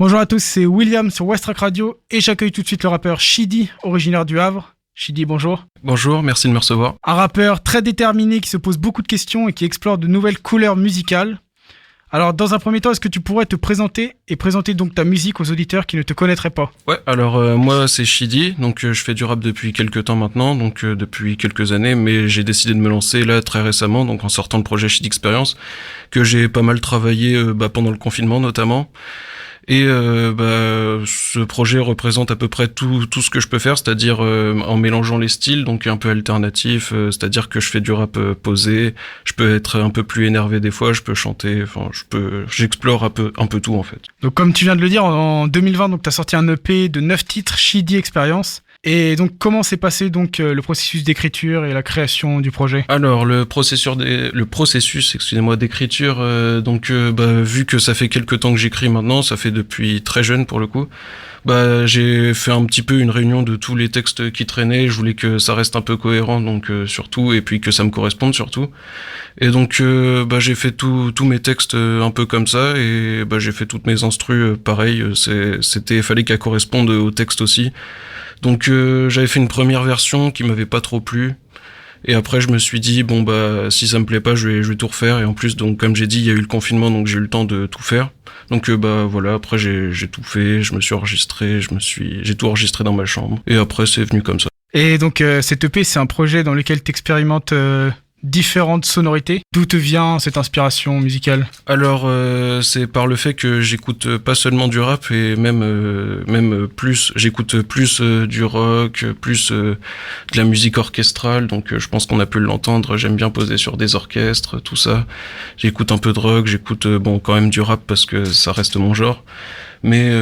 Bonjour à tous, c'est William sur Westrack Radio et j'accueille tout de suite le rappeur Shidi, originaire du Havre. Shidi, bonjour. Bonjour, merci de me recevoir. Un rappeur très déterminé qui se pose beaucoup de questions et qui explore de nouvelles couleurs musicales. Alors, dans un premier temps, est-ce que tu pourrais te présenter et présenter donc ta musique aux auditeurs qui ne te connaîtraient pas ? Ouais, alors moi c'est Shidi, donc je fais du rap depuis quelques temps maintenant, donc depuis quelques années, mais j'ai décidé de me lancer là très récemment, donc en sortant le projet Shidi Experience, que j'ai pas mal travaillé pendant le confinement notamment. Et ce projet représente à peu près tout ce que je peux faire, c'est-à-dire en mélangeant les styles, donc un peu alternatif, c'est-à-dire que je fais du rap posé, je peux être un peu plus énervé des fois, je peux chanter, enfin j'explore un peu tout en fait. Donc comme tu viens de le dire, en 2020, donc tu as sorti un EP de 9 titres, Shidi Experience. Et donc comment s'est passé donc le processus d'écriture et la création du projet ? Alors le processus d'écriture, vu que ça fait quelques temps que j'écris maintenant, ça fait depuis très jeune pour le coup, j'ai fait un petit peu une réunion de tous les textes qui traînaient. Je voulais que ça reste un peu cohérent, donc surtout, et puis que ça me corresponde surtout. Et donc j'ai fait tous mes textes un peu comme ça, et j'ai fait toutes mes instrus pareil. Fallait qu'elles correspondent au texte aussi. Donc j'avais fait une première version qui m'avait pas trop plu. Et après je me suis dit si ça me plaît pas, je vais tout refaire. Et en plus, donc comme j'ai dit, il y a eu le confinement, donc j'ai eu le temps de tout faire. Donc voilà, après j'ai tout fait, je me suis enregistré, j'ai tout enregistré dans ma chambre. Et après c'est venu comme ça. Et donc cet EP, c'est un projet dans lequel tu expérimentes différentes sonorités. D'où te vient cette inspiration musicale ? Alors c'est par le fait que j'écoute pas seulement du rap et même plus, j'écoute plus du rock, plus de la musique orchestrale, donc je pense qu'on a pu l'entendre, j'aime bien poser sur des orchestres, tout ça. J'écoute un peu de rock, j'écoute quand même du rap parce que ça reste mon genre. Mais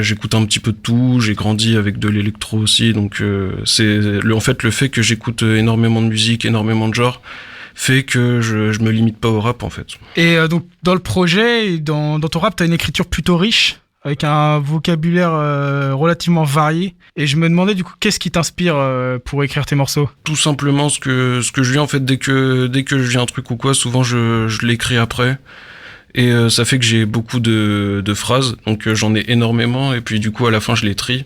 j'écoute un petit peu de tout, j'ai grandi avec de l'électro aussi, donc le fait que j'écoute énormément de musique, énormément de genres, fait que je me limite pas au rap en fait. Et donc dans le projet, dans ton rap, t'as une écriture plutôt riche, avec un vocabulaire relativement varié, et je me demandais du coup qu'est-ce qui t'inspire pour écrire tes morceaux ? Tout simplement ce que je vis en fait, dès que je vis un truc ou quoi, souvent je l'écris après. Et ça fait que j'ai beaucoup de phrases, donc j'en ai énormément, et puis du coup à la fin je les trie.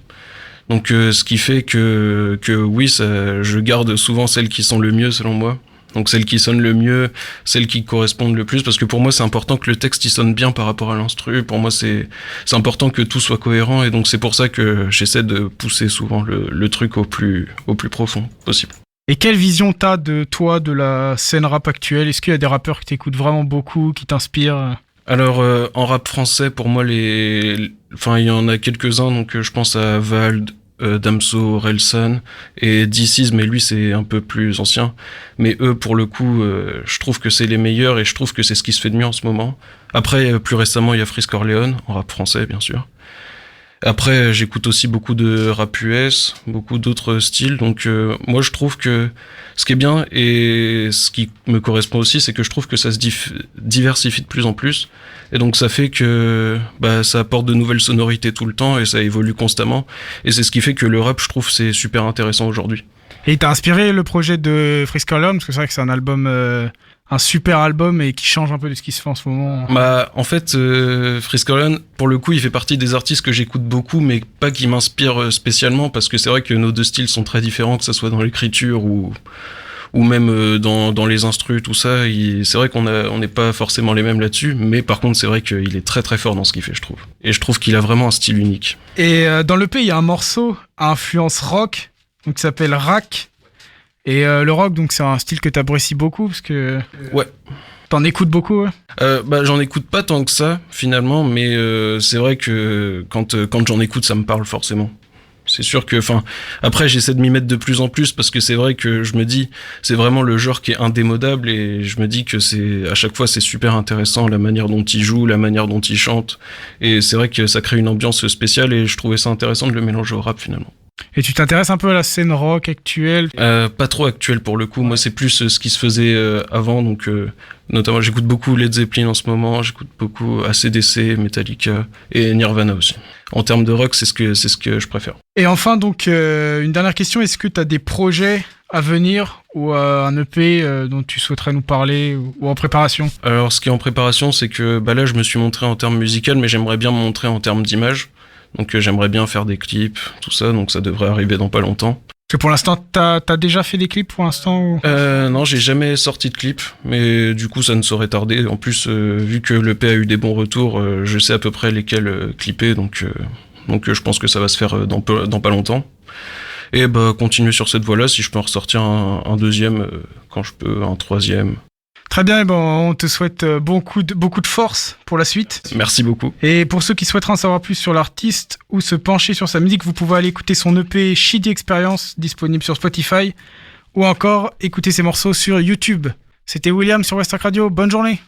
Donc ce qui fait que oui, je garde souvent celles qui sont le mieux selon moi. Donc celles qui sonnent le mieux, celles qui correspondent le plus, parce que pour moi c'est important que le texte il sonne bien par rapport à l'instru. Pour moi c'est important que tout soit cohérent, et donc c'est pour ça que j'essaie de pousser souvent le truc au plus profond possible. Et quelle vision t'as de toi, de la scène rap actuelle ? Est-ce qu'il y a des rappeurs que t'écoutes vraiment beaucoup, qui t'inspirent ? Alors en rap français, pour moi il y en a quelques-uns, donc je pense à Vald, Damso, Relsan et DC's, mais lui c'est un peu plus ancien. Mais eux pour le coup, je trouve que c'est les meilleurs et je trouve que c'est ce qui se fait de mieux en ce moment. Après plus récemment il y a Freeze Corleone, en rap français bien sûr. Après, j'écoute aussi beaucoup de rap US, beaucoup d'autres styles. Donc, moi, je trouve que ce qui est bien et ce qui me correspond aussi, c'est que je trouve que ça se diversifie de plus en plus. Et donc, ça fait que ça apporte de nouvelles sonorités tout le temps et ça évolue constamment. Et c'est ce qui fait que le rap, je trouve, c'est super intéressant aujourd'hui. Et il t'a inspiré le projet de Freeze Corleone ? Parce que c'est vrai que c'est un album... un super album et qui change un peu de ce qui se fait en ce moment. En fait, Freeze Corleone, pour le coup, il fait partie des artistes que j'écoute beaucoup, mais pas qui m'inspirent spécialement, parce que c'est vrai que nos deux styles sont très différents, que ça soit dans l'écriture ou même dans les instrus, tout ça. C'est vrai on n'est pas forcément les mêmes là-dessus, mais par contre, c'est vrai qu'il est très très fort dans ce qu'il fait, je trouve. Et je trouve qu'il a vraiment un style unique. Et dans l'EP, il y a un morceau à influence rock, donc qui s'appelle Rack. Et le rock, donc c'est un style que t'apprécies beaucoup, parce que... Ouais. T'en écoutes beaucoup, ouais ? J'en écoute pas tant que ça, finalement, mais c'est vrai que quand j'en écoute, ça me parle forcément. C'est sûr que, après, j'essaie de m'y mettre de plus en plus, parce que c'est vrai que je me dis, c'est vraiment le genre qui est indémodable, et je me dis que à chaque fois, c'est super intéressant, la manière dont il joue, la manière dont il chante, et c'est vrai que ça crée une ambiance spéciale, et je trouvais ça intéressant de le mélanger au rap, finalement. Et tu t'intéresses un peu à la scène rock actuelle ? Pas trop actuelle pour le coup. Moi, c'est plus ce qui se faisait avant. Donc, notamment, j'écoute beaucoup Led Zeppelin en ce moment. J'écoute beaucoup AC/DC, Metallica et Nirvana aussi. En termes de rock, c'est ce que je préfère. Et enfin, donc, une dernière question. Est-ce que tu as des projets à venir ou un EP dont tu souhaiterais nous parler ou en préparation? Alors, ce qui est en préparation, c'est que là, je me suis montré en termes musicaux, mais j'aimerais bien me montrer en termes d'image. Donc, j'aimerais bien faire des clips, tout ça, donc ça devrait arriver dans pas longtemps. Parce que pour l'instant, t'as déjà fait des clips pour l'instant ou... Non, j'ai jamais sorti de clip, mais du coup, ça ne saurait tarder. En plus, vu que l'EP a eu des bons retours, je sais à peu près lesquels clipper, donc je pense que ça va se faire dans pas longtemps. Et continuer sur cette voie-là, si je peux en ressortir un deuxième quand je peux, un troisième. Très bien, on te souhaite beaucoup de force pour la suite. Merci beaucoup. Et pour ceux qui souhaiteraient en savoir plus sur l'artiste ou se pencher sur sa musique, vous pouvez aller écouter son EP Shitty Experience, disponible sur Spotify, ou encore écouter ses morceaux sur YouTube. C'était William sur West Rock Radio, bonne journée.